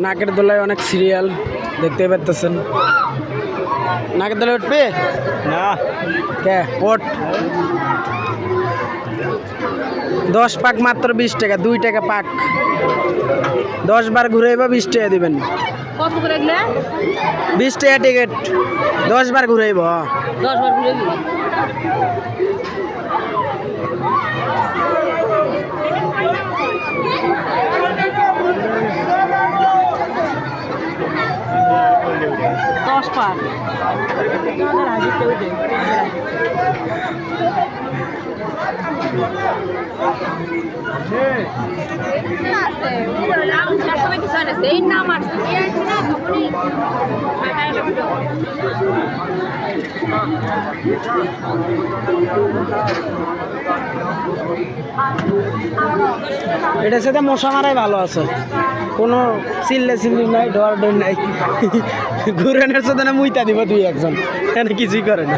নাকের দোলায় অনেক সিরিয়াল দেখতে পাচ্ছেন। নাকের দোলায় উঠবে না কে ওট 10 পাক মাত্র 20 টাকা, 2 টাকা পাক। 10 বার ঘুরাইবা 20 টাকা দিবেন। কত করে গেলে 20 টাকা টিকিট, 10 বার ঘুরাইব। 10 বার ঘুরে দিবি। দশ পার এই নাম আছে এটার সাথে মশা মারাই ভালো আছে, কোনো চিল্লি নাই, ডর নাই। ঘুরানোর সাথে না মুইতা দিব 2-1 জন, এখানে কিছুই করে না।